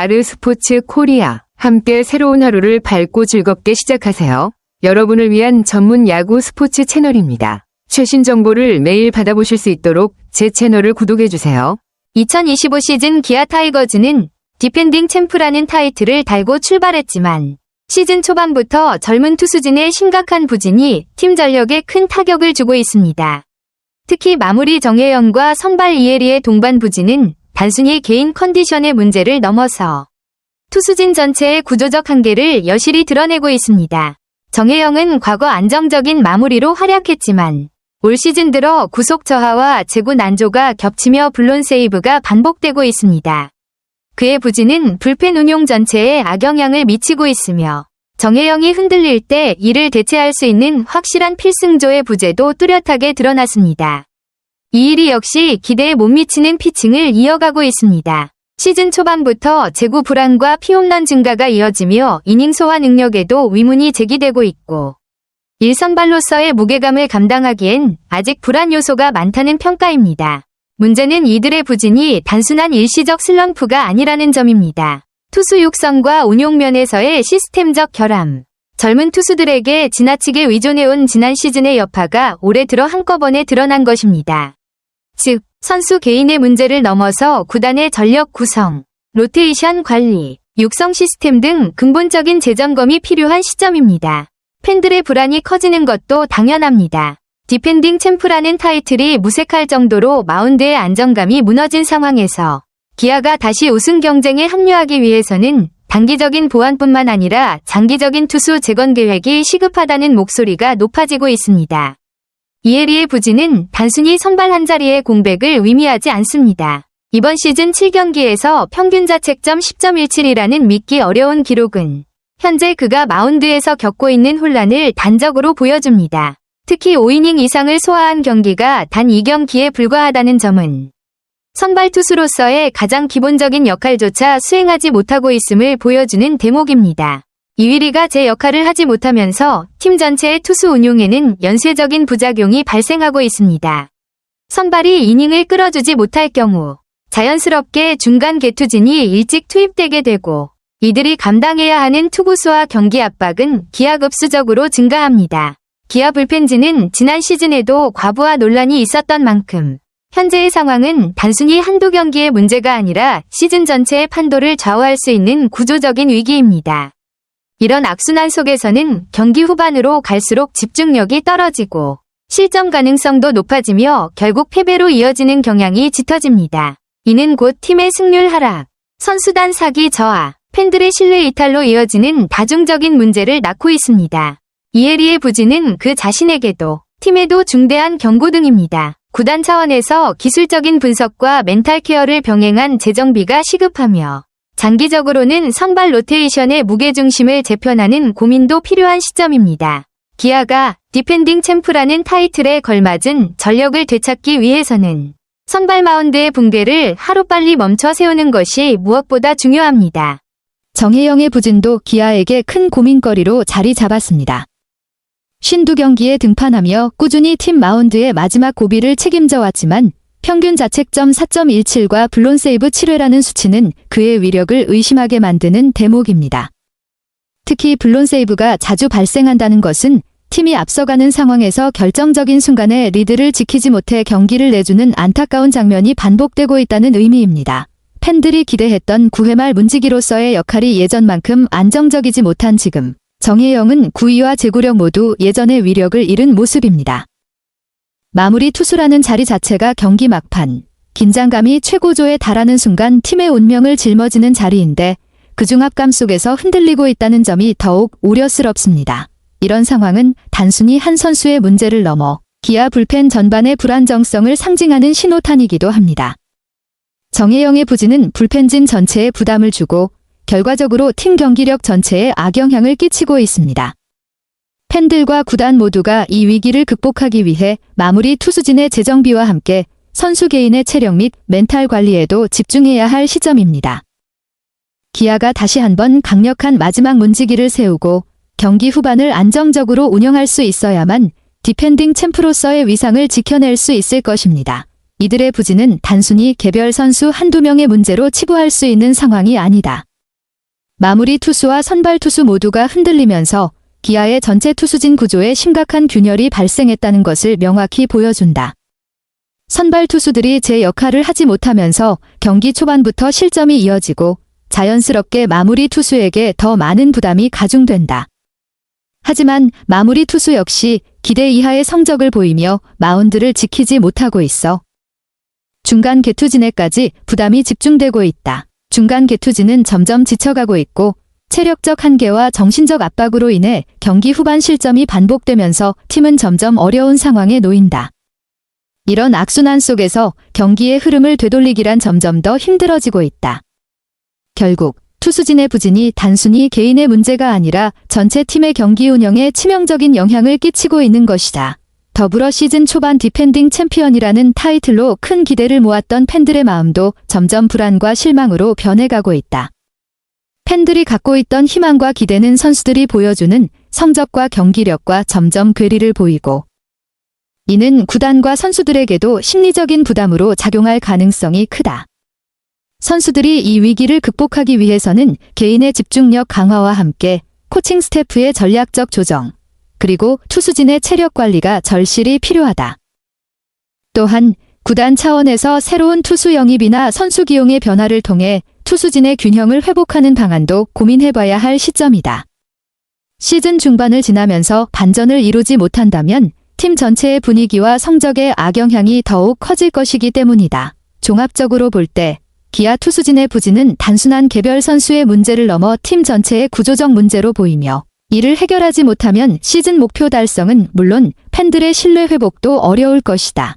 아르스포츠 코리아. 함께 새로운 하루를 밝고 즐겁게 시작하세요. 여러분을 위한 전문 야구 스포츠 채널입니다. 최신 정보를 매일 받아보실 수 있도록 제 채널을 구독해주세요. 2025 시즌 기아 타이거즈는 디펜딩 챔프라는 타이틀을 달고 출발했지만 시즌 초반부터 젊은 투수진의 심각한 부진이 팀 전력에 큰 타격을 주고 있습니다. 특히 마무리 정혜영과 선발 이혜리의 동반 부진은 단순히 개인 컨디션의 문제를 넘어서 투수진 전체의 구조적 한계를 여실히 드러내고 있습니다. 정혜영은 과거 안정적인 마무리로 활약했지만 올 시즌 들어 구속 저하와 제구 난조가 겹치며 블론 세이브가 반복되고 있습니다. 그의 부진은 불펜 운용 전체에 악영향을 미치고 있으며 정혜영이 흔들릴 때 이를 대체할 수 있는 확실한 필승조의 부재도 뚜렷하게 드러났습니다. 이일이 역시 기대에 못 미치는 피칭을 이어가고 있습니다. 시즌 초반부터 제구 불안과 피홈런 증가가 이어지며 이닝 소화 능력에도 의문이 제기되고 있고 1선발로서의 무게감을 감당하기엔 아직 불안 요소가 많다는 평가입니다. 문제는 이들의 부진이 단순한 일시적 슬럼프가 아니라는 점입니다. 투수 육성과 운용 면에서의 시스템적 결함. 젊은 투수들에게 지나치게 의존해온 지난 시즌의 여파가 올해 들어 한꺼번에 드러난 것입니다. 즉, 선수 개인의 문제를 넘어서 구단의 전력 구성, 로테이션 관리, 육성 시스템 등 근본적인 재점검이 필요한 시점입니다. 팬들의 불안이 커지는 것도 당연합니다. 디펜딩 챔프라는 타이틀이 무색할 정도로 마운드의 안정감이 무너진 상황에서 기아가 다시 우승 경쟁에 합류하기 위해서는 단기적인 보완뿐만 아니라 장기적인 투수 재건 계획이 시급하다는 목소리가 높아지고 있습니다. 이혜리의 부진은 단순히 선발 한 자리의 공백을 의미하지 않습니다. 이번 시즌 7경기에서 평균 자책점 10.17이라는 믿기 어려운 기록은 현재 그가 마운드에서 겪고 있는 혼란을 단적으로 보여줍니다. 특히 5이닝 이상을 소화한 경기가 단 2경기에 불과하다는 점은 선발 투수로서의 가장 기본적인 역할조차 수행하지 못하고 있음을 보여주는 대목입니다. 이휘리가 제 역할을 하지 못하면서 팀 전체의 투수 운용에는 연쇄적인 부작용이 발생하고 있습니다. 선발이 이닝을 끌어주지 못할 경우 자연스럽게 중간 개투진이 일찍 투입되게 되고 이들이 감당해야 하는 투구수와 경기 압박은 기하급수적으로 증가합니다. 기아 불펜진은 지난 시즌에도 과부하 논란이 있었던 만큼 현재의 상황은 단순히 한두 경기의 문제가 아니라 시즌 전체의 판도를 좌우할 수 있는 구조적인 위기입니다. 이런 악순환 속에서는 경기 후반으로 갈수록 집중력이 떨어지고 실점 가능성도 높아지며 결국 패배로 이어지는 경향이 짙어집니다. 이는 곧 팀의 승률 하락, 선수단 사기 저하, 팬들의 신뢰 이탈로 이어지는 다중적인 문제를 낳고 있습니다. 이혜리의 부진은 그 자신에게도 팀에도 중대한 경고등입니다. 구단 차원에서 기술적인 분석과 멘탈 케어를 병행한 재정비가 시급하며 장기적으로는 선발 로테이션의 무게중심을 재편하는 고민도 필요한 시점입니다. 기아가 디펜딩 챔프라는 타이틀에 걸맞은 전력을 되찾기 위해서는 선발 마운드의 붕괴를 하루빨리 멈춰 세우는 것이 무엇보다 중요합니다. 정혜영의 부진도 기아에게 큰 고민거리로 자리 잡았습니다. 52경기에 등판하며 꾸준히 팀 마운드의 마지막 고비를 책임져 왔지만 평균 자책점 4.17과 블론 세이브 7회라는 수치는 그의 위력을 의심하게 만드는 대목입니다. 특히 블론 세이브가 자주 발생한다는 것은 팀이 앞서가는 상황에서 결정적인 순간에 리드를 지키지 못해 경기를 내주는 안타까운 장면이 반복되고 있다는 의미입니다. 팬들이 기대했던 9회 말 문지기로서의 역할이 예전만큼 안정적이지 못한 지금 정혜영은 구위와 제구력 모두 예전의 위력을 잃은 모습입니다. 마무리 투수라는 자리 자체가 경기 막판, 긴장감이 최고조에 달하는 순간 팀의 운명을 짊어지는 자리인데 그 중압감 속에서 흔들리고 있다는 점이 더욱 우려스럽습니다. 이런 상황은 단순히 한 선수의 문제를 넘어 기아 불펜 전반의 불안정성을 상징하는 신호탄이기도 합니다. 정혜영의 부진은 불펜진 전체에 부담을 주고 결과적으로 팀 경기력 전체에 악영향을 끼치고 있습니다. 팬들과 구단 모두가 이 위기를 극복하기 위해 마무리 투수진의 재정비와 함께 선수 개인의 체력 및 멘탈 관리에도 집중해야 할 시점입니다. 기아가 다시 한번 강력한 마지막 문지기를 세우고 경기 후반을 안정적으로 운영할 수 있어야만 디펜딩 챔프로서의 위상을 지켜낼 수 있을 것입니다. 이들의 부진은 단순히 개별 선수 한두 명의 문제로 치부할 수 있는 상황이 아니다. 마무리 투수와 선발 투수 모두가 흔들리면서 기아의 전체 투수진 구조에 심각한 균열이 발생했다는 것을 명확히 보여준다. 선발 투수들이 제 역할을 하지 못하면서 경기 초반부터 실점이 이어지고 자연스럽게 마무리 투수에게 더 많은 부담이 가중된다. 하지만 마무리 투수 역시 기대 이하의 성적을 보이며 마운드를 지키지 못하고 있어 중간 개투진에까지 부담이 집중되고 있다. 중간 개투진은 점점 지쳐가고 있고 체력적 한계와 정신적 압박으로 인해 경기 후반 실점이 반복되면서 팀은 점점 어려운 상황에 놓인다. 이런 악순환 속에서 경기의 흐름을 되돌리기란 점점 더 힘들어지고 있다. 결국 투수진의 부진이 단순히 개인의 문제가 아니라 전체 팀의 경기 운영에 치명적인 영향을 끼치고 있는 것이다. 더불어 시즌 초반 디펜딩 챔피언이라는 타이틀로 큰 기대를 모았던 팬들의 마음도 점점 불안과 실망으로 변해가고 있다. 팬들이 갖고 있던 희망과 기대는 선수들이 보여주는 성적과 경기력과 점점 괴리를 보이고 이는 구단과 선수들에게도 심리적인 부담으로 작용할 가능성이 크다. 선수들이 이 위기를 극복하기 위해서는 개인의 집중력 강화와 함께 코칭 스태프의 전략적 조정, 그리고 투수진의 체력 관리가 절실히 필요하다. 또한 구단 차원에서 새로운 투수 영입이나 선수 기용의 변화를 통해 투수진의 균형을 회복하는 방안도 고민해봐야 할 시점이다. 시즌 중반을 지나면서 반전을 이루지 못한다면 팀 전체의 분위기와 성적의 악영향이 더욱 커질 것이기 때문이다. 종합적으로 볼 때 기아 투수진의 부진은 단순한 개별 선수의 문제를 넘어 팀 전체의 구조적 문제로 보이며 이를 해결하지 못하면 시즌 목표 달성은 물론 팬들의 신뢰 회복도 어려울 것이다.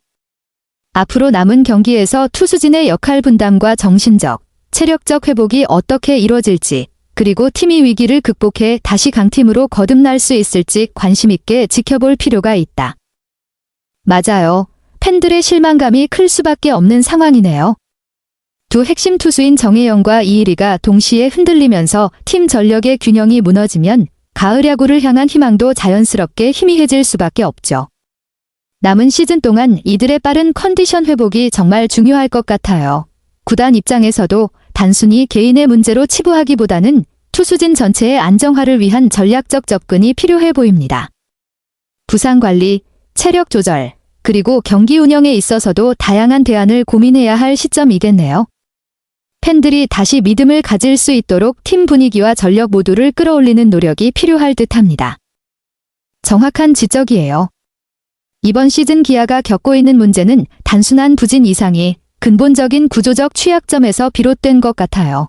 앞으로 남은 경기에서 투수진의 역할 분담과 정신적, 체력적 회복이 어떻게 이루어질지 그리고 팀이 위기를 극복해 다시 강팀으로 거듭날 수 있을지 관심 있게 지켜볼 필요가 있다. 맞아요. 팬들의 실망감이 클 수밖에 없는 상황이네요. 두 핵심 투수인 정혜영과 이일이가 동시에 흔들리면서 팀 전력의 균형이 무너지면 가을 야구를 향한 희망도 자연스럽게 희미해질 수밖에 없죠. 남은 시즌 동안 이들의 빠른 컨디션 회복이 정말 중요할 것 같아요. 구단 입장에서도 단순히 개인의 문제로 치부하기보다는 투수진 전체의 안정화를 위한 전략적 접근이 필요해 보입니다. 부상 관리, 체력 조절, 그리고 경기 운영에 있어서도 다양한 대안을 고민해야 할 시점이겠네요. 팬들이 다시 믿음을 가질 수 있도록 팀 분위기와 전력 모두를 끌어올리는 노력이 필요할 듯합니다. 정확한 지적이에요. 이번 시즌 기아가 겪고 있는 문제는 단순한 부진 이상이 근본적인 구조적 취약점에서 비롯된 것 같아요.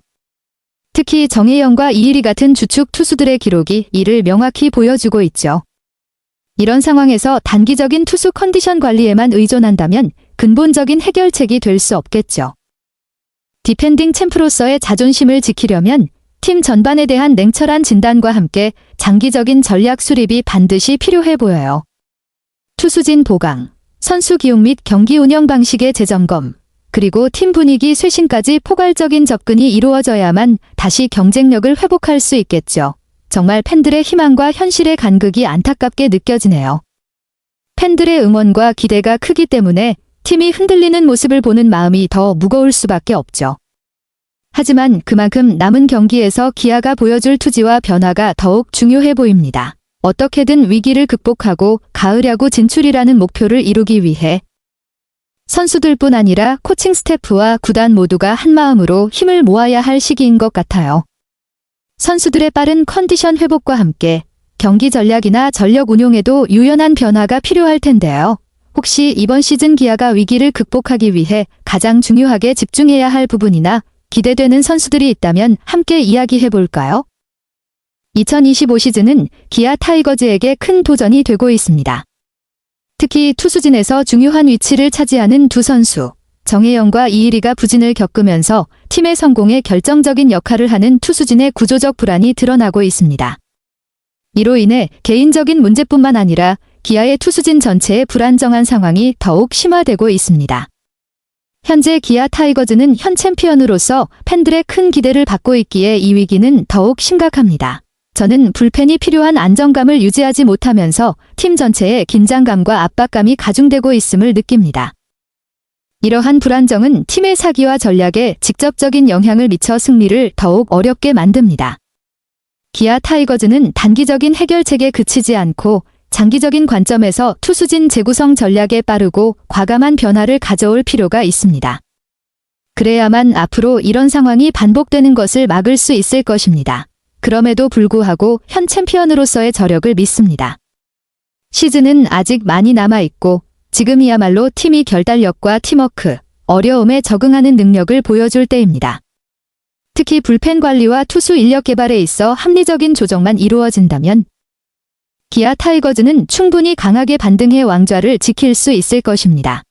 특히 정혜영과 이일이 같은 주축 투수들의 기록이 이를 명확히 보여주고 있죠. 이런 상황에서 단기적인 투수 컨디션 관리에만 의존한다면 근본적인 해결책이 될 수 없겠죠. 디펜딩 챔프로서의 자존심을 지키려면 팀 전반에 대한 냉철한 진단과 함께 장기적인 전략 수립이 반드시 필요해 보여요. 투수진 보강, 선수 기용 및 경기 운영 방식의 재점검, 그리고 팀 분위기 쇄신까지 포괄적인 접근이 이루어져야만 다시 경쟁력을 회복할 수 있겠죠. 정말 팬들의 희망과 현실의 간극이 안타깝게 느껴지네요. 팬들의 응원과 기대가 크기 때문에 팀이 흔들리는 모습을 보는 마음이 더 무거울 수밖에 없죠. 하지만 그만큼 남은 경기에서 기아가 보여줄 투지와 변화가 더욱 중요해 보입니다. 어떻게든 위기를 극복하고 가을 야구 진출이라는 목표를 이루기 위해 선수들뿐 아니라 코칭 스태프와 구단 모두가 한마음으로 힘을 모아야 할 시기인 것 같아요. 선수들의 빠른 컨디션 회복과 함께 경기 전략이나 전력 운용에도 유연한 변화가 필요할 텐데요. 혹시 이번 시즌 기아가 위기를 극복하기 위해 가장 중요하게 집중해야 할 부분이나 기대되는 선수들이 있다면 함께 이야기해 볼까요? 2025 시즌은 기아 타이거즈에게 큰 도전이 되고 있습니다. 특히 투수진에서 중요한 위치를 차지하는 두 선수, 정혜영과 이일이가 부진을 겪으면서 팀의 성공에 결정적인 역할을 하는 투수진의 구조적 불안이 드러나고 있습니다. 이로 인해 개인적인 문제뿐만 아니라 기아의 투수진 전체의 불안정한 상황이 더욱 심화되고 있습니다. 현재 기아 타이거즈는 현 챔피언으로서 팬들의 큰 기대를 받고 있기에 이 위기는 더욱 심각합니다. 저는 불펜이 필요한 안정감을 유지하지 못하면서 팀 전체의 긴장감과 압박감이 가중되고 있음을 느낍니다. 이러한 불안정은 팀의 사기와 전략에 직접적인 영향을 미쳐 승리를 더욱 어렵게 만듭니다. 기아 타이거즈는 단기적인 해결책에 그치지 않고 장기적인 관점에서 투수진 재구성 전략에 빠르고 과감한 변화를 가져올 필요가 있습니다. 그래야만 앞으로 이런 상황이 반복되는 것을 막을 수 있을 것입니다. 그럼에도 불구하고 현 챔피언으로서의 저력을 믿습니다. 시즌은 아직 많이 남아있고 지금이야말로 팀이 결단력과 팀워크, 어려움에 적응하는 능력을 보여줄 때입니다. 특히 불펜 관리와 투수 인력 개발에 있어 합리적인 조정만 이루어진다면 기아 타이거즈는 충분히 강하게 반등해 왕좌를 지킬 수 있을 것입니다.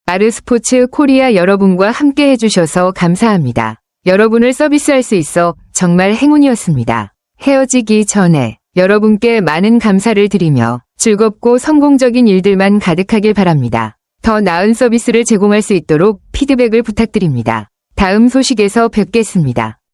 아르스포츠 코리아 여러분과 함께 해주셔서 감사합니다. 여러분을 서비스할 수 있어 정말 행운이었습니다. 헤어지기 전에 여러분께 많은 감사를 드리며 즐겁고 성공적인 일들만 가득하길 바랍니다. 더 나은 서비스를 제공할 수 있도록 피드백을 부탁드립니다. 다음 소식에서 뵙겠습니다.